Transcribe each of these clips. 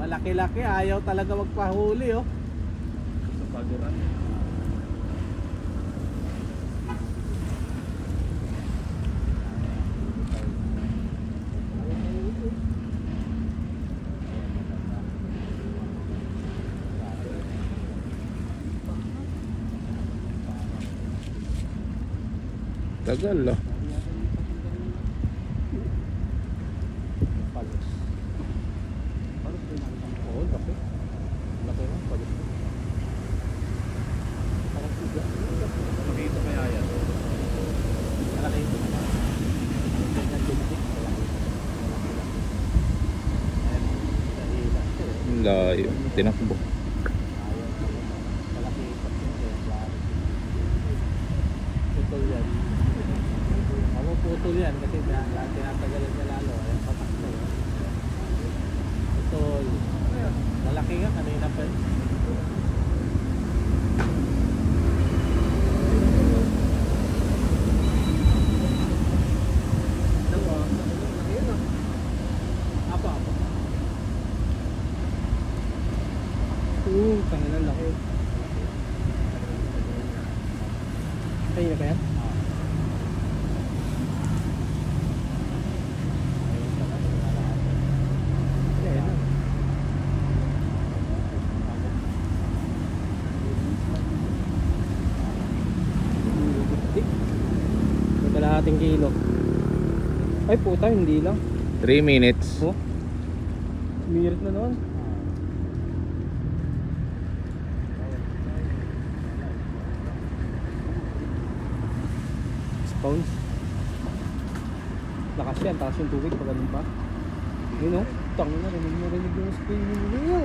Malaki-laki, ayaw talaga magpahuli oh. Sa paguran. Tagal lah. Oo, laki. Laki lang, palit. Parang siga. Makita kaya yan. Malaki ito naman. Ganyan dumikit. Ayan, dahila. Ang layo. Tinakbo. Malaki ito. Putol yan. Ako putol yan kasi tinatagalan niya lalo. Ayan, patak na yun. Putol. Malaki nga kanina pa yun. Apa? Tanginan laki. Ay, na ba yan? Kalahating kilo. Ay puta, hindi lang. 3 minutes. Oh, mirit na naman. Pounds. Lakas yan, takas yung tubig pag ganun pa. Yun o, tang na, rinig yung spray nyo.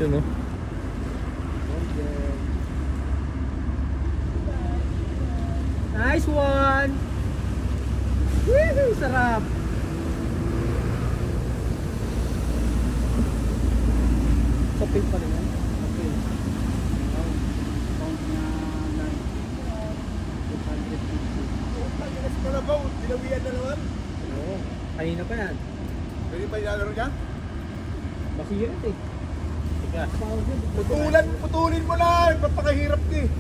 Yun oh. Nice one! Woohoo! Sarap! Sa pin pa rin yan. Okay. Pound na 250. Pala ba? Dinawian na naman? Oo. Kanina pa yan. Pwede pa ilalaro niya? Masirit eh. Tigas. Putulin mo na! Papakahirap ka eh.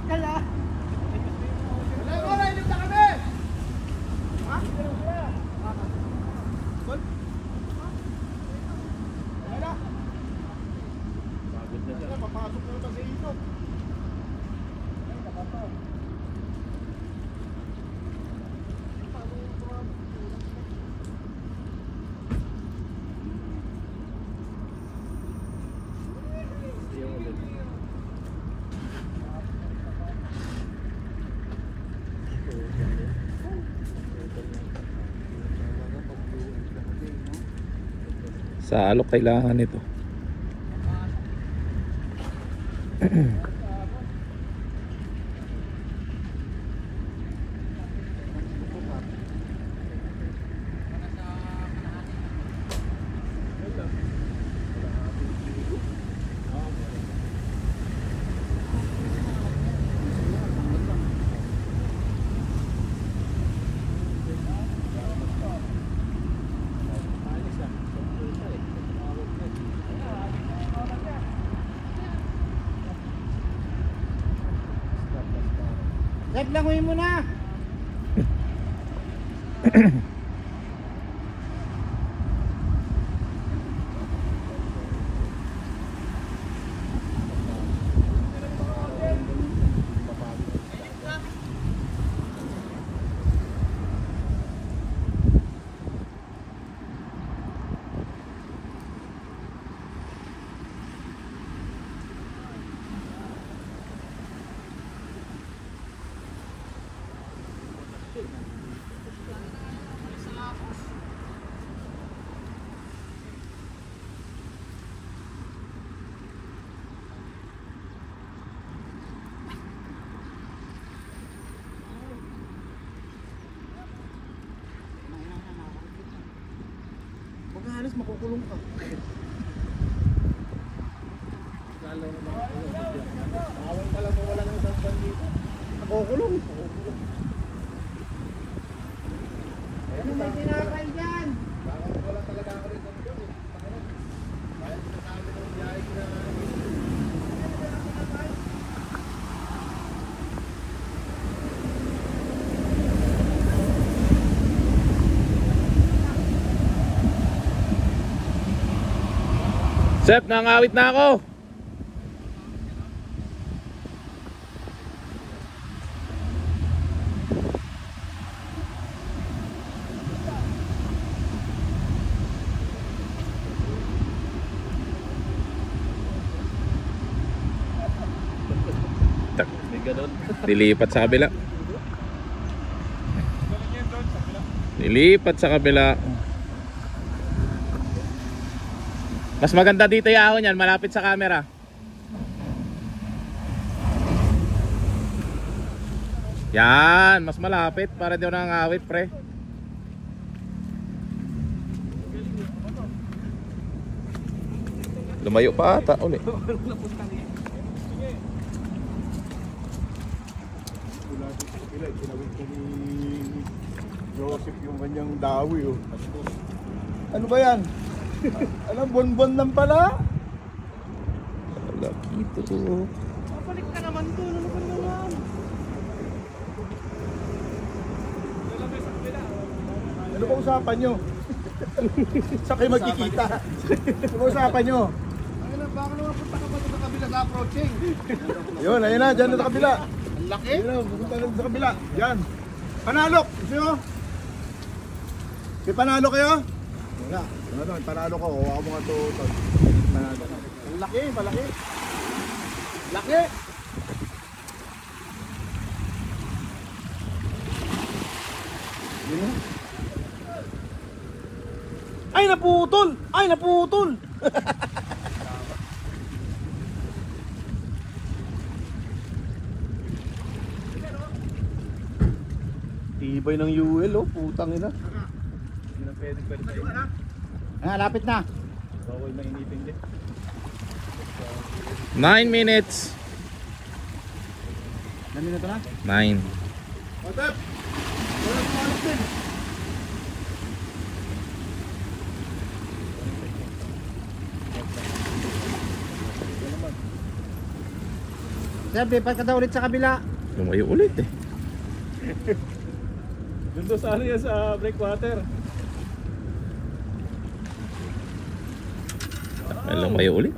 Ka lang. Sa alok kailangan ito. Sep, langoy mo na! Pag alis, makukulong ka. Awang pala mo wala ng isang ban dito. Makukulong. Ano may tinakay dyan? Bakit wala talaga ako rin ng Diyos? Bakit sinasabi ng biyahe ko na Sep, nangawit na ako. Tak. Dilipat sa kabila. Dilipat sa kabila. Mas maganda dito yahon yan, malapit sa camera. Yan, mas malapit para di ako nangangawit, pre. Lumayo pa ata uli. Kinawit ko ni Joseph yung kanyang dawi. Oh. Ano ba yan? Alam, bonbon lang pala. Laki ito. Papalik ka naman to. Ano ka naman? Ano ba usapan nyo? Saan kayo magkikita? Ano ba usapan nyo? Baka naman punta ka pa sa kabila sa approaching. Yun, ayun na, dyan na sa kabila. Ang laki. Ayun na, pupunta na sa kabila. Yan. Panalok! Gusto nyo? May panalo kayo? Wala. Ano, panalo ko. Huwag mo nga ito. Panalo. Ang laki, palaki. Laki! Yun. Ay, naputol! Ay, naputol! Tibay ng UL, oh, putang ina. Hindi na pwede tayo. Ah, lapit na. Bawal mainipin din. 9 minutes. 9 minuto na? 9. Otep! Wala pumalap din. Sep, lipat ka daw ulit sa kabila. Lumayo ulit eh. Doon daw sa ano yan sa breakwater. Ay, lumayo ulit.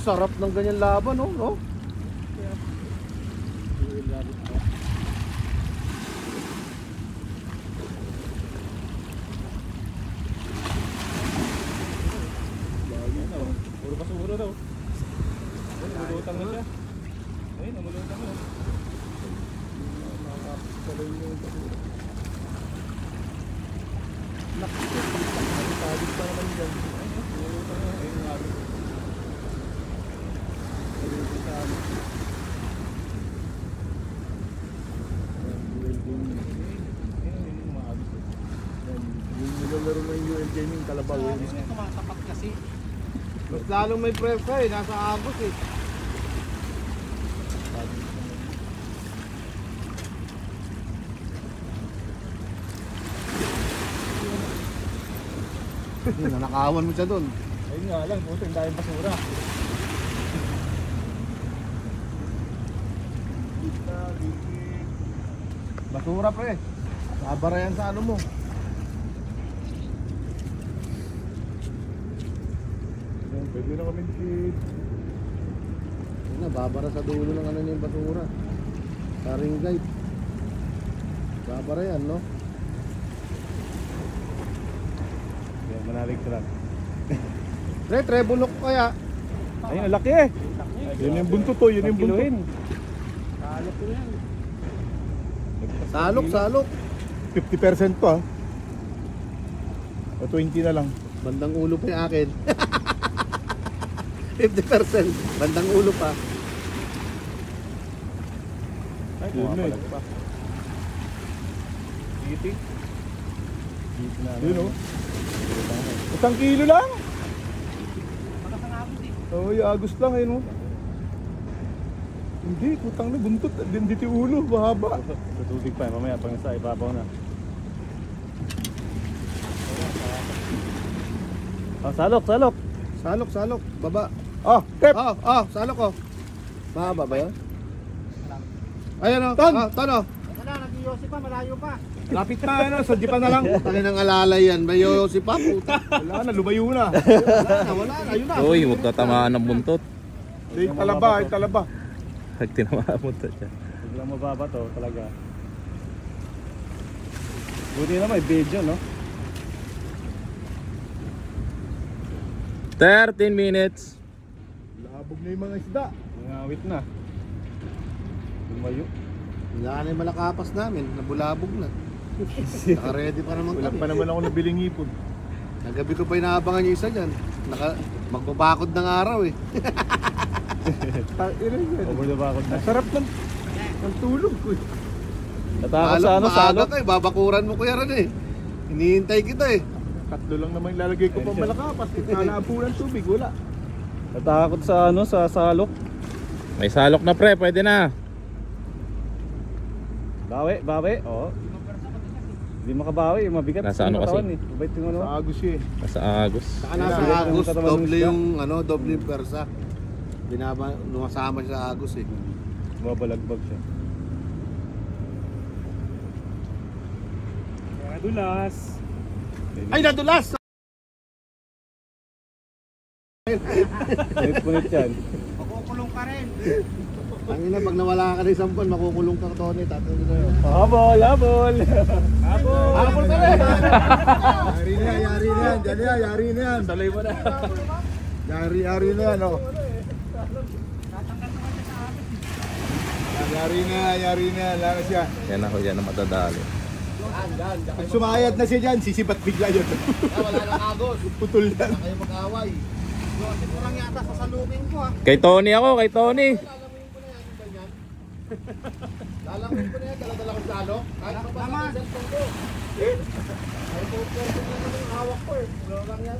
Sarap ng ganyan laban, oh, no? Puro basura daw. Sabit pa naman dyan. Ayun nga. Yung nilalaro ng UL Gaming Kalabaw. Gusto ko tumatapat kasi. Mas lalong may presa eh, nasa Agos eh. Nanakawan mo siya doon. Ayun nga lang, puto, yung daming basura. Basura pre. Sabara yan sa ano mo. Ayun, pwede na kami dikit. Yun na, babara sa dulo ng ano niya yung basura. Sa ring guide. Babara yan, no? Yan, manalig ka lang. Pre, trebulok ko kaya. Ayun, ang laki eh. Yun yung buntot to, yun yung buntot. Kalok ko yan. Salok, salok. 50% to ah. O 20 na lang. Bandang ulo pa yung akin. 50%. Bandang ulo pa. Ay, yun na eh. Yun o. 1 kilo lang. Oo, agos lang eh no. Hindi, putang na buntot. Dito yung ulo, mahaba. Tutubig pa, mamaya pag nasa ibabaw na. Salok, salok. Salok, salok. Baba. Tep! Salok ko. Mahaba ba yun? Ayan o. Ton! Ton o. Wala, nag-iossi pa, malayo pa. Lapit na, ano, sa jeepan na lang. Tali ng alalay yan. May yoyosi pa, puta. Wala na, lumayo na. Wala na. Ayun na. Uy, huwag tatamaan ng buntot. Ay, talaba, ay talaba. Pag tinamaan mo to siya. Biglang mababa to, talaga. Buti na may video, no? 13 minutes. Labog na yung mga isda. Nangawit na. Lumayo. Wala na yung malakapas namin. Nabulabog na. Naka-ready pa naman Wala kami. pa naman ako nabiling ipon. Nagabi ko pa inaabangan yung isa dyan. Magbabakod ng araw eh. Over the bakod na. Sarap ng tulog ko eh. Natakot sa ano, maaga salok. ka eh. Babakuran mo kuya rin eh. Hinihintay kita eh. Tatlo lang naman ilalagay ko pang malakapas. Nalaabunan tubig, wala. Natakot sa ano, sa salok. May salok na pre, pwede na. Bawi, bawi. Oo. Hindi makabawi, mabigat. Nasa ano yung kasi? katawan eh. Mabait yung ano. Sa Agos eh. Nasa Agos. Saka nasa Kailangan Agos, katawan ng doble isda. yung ano, doble yung persa. Numasama siya sa Agos eh. Mabalagbag siya. Nadulas. Ay, nadulas! Punit yan. Makukulong ka rin. Ang ina, pag nawala ka ng sampon, makukulong ka, Tony. Tatawag ko sa'yo. Habol, habol. Habol ka rin! Yari na yan, yari na yan. Diyan yan, yari na yan. Salay mo na. Yari na yan, oh. Yari na yan. Lalo siya. Yan ako, yan ang matadali. Pag sumayad na siya dyan, sisipat bigla yun. Wala nang Agos. Putol yan. Wala kayo mag-away. Sigurang yata sasalubin ko ha. Kay Tony ako, kay Tony. Lalamuin ko na yan, dala-dala ko salo. Kahit pa sa cellphone ko. Ay, poker ko na yung hawak ko eh. Wala lang yan.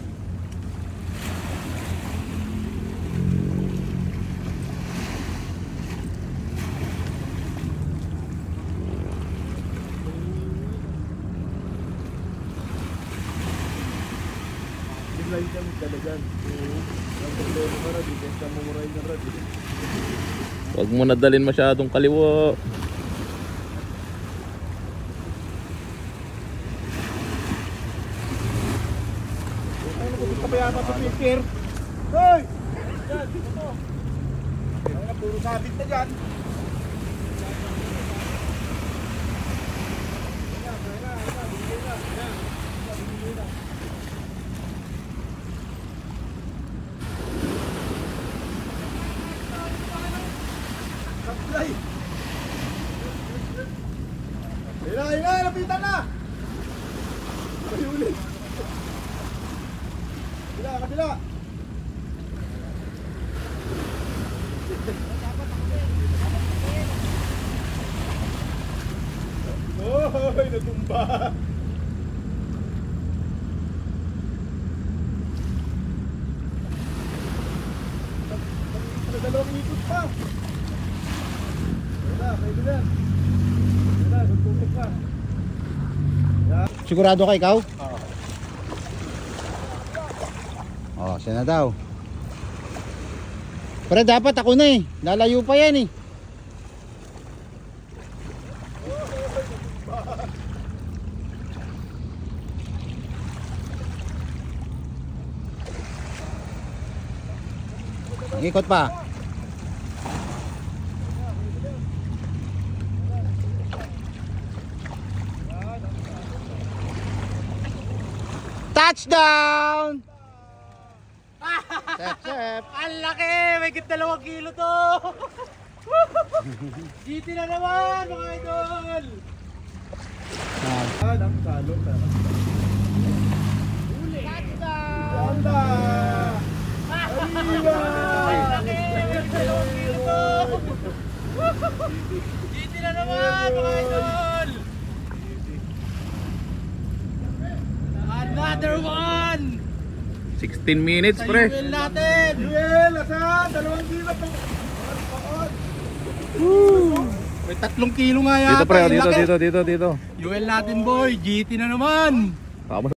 Bigla yung kami talagan. Ang problema ka rin, kasi ka mumuray ng rad. Huwag mo nadalin masyadong kaliwa. Ay, nakupunta pa yata sa picker. Hoy! Yan, dito to. Ay, na, puro sabit na dyan. Ay, lapitan na! Ay, ulit. kabila. Oy, natumba. Dalawang ikot pa. Wala, pwede na. Wala, nagtutok pa. Sigurado ka ikaw? Oo. Oh, siya na daw. Pero dapat ako na eh. Lalayo pa yan eh. Ikot pa. Touchdown! Sep, sep. Ang laki! May 2 kilo to! GT na naman mga idol! Ang salot na. Huli! Ganda! Arriba! Ang laki! May 2 kilo to! GT na naman mga idol! Another one! 16 minutes, Sa pre. UL natin! Yuel, asan? 2 kilo pa. May 3 kilo nga yata. Dito, pre. ang Dito, laki. dito. UL natin boy, GT na naman! Tapos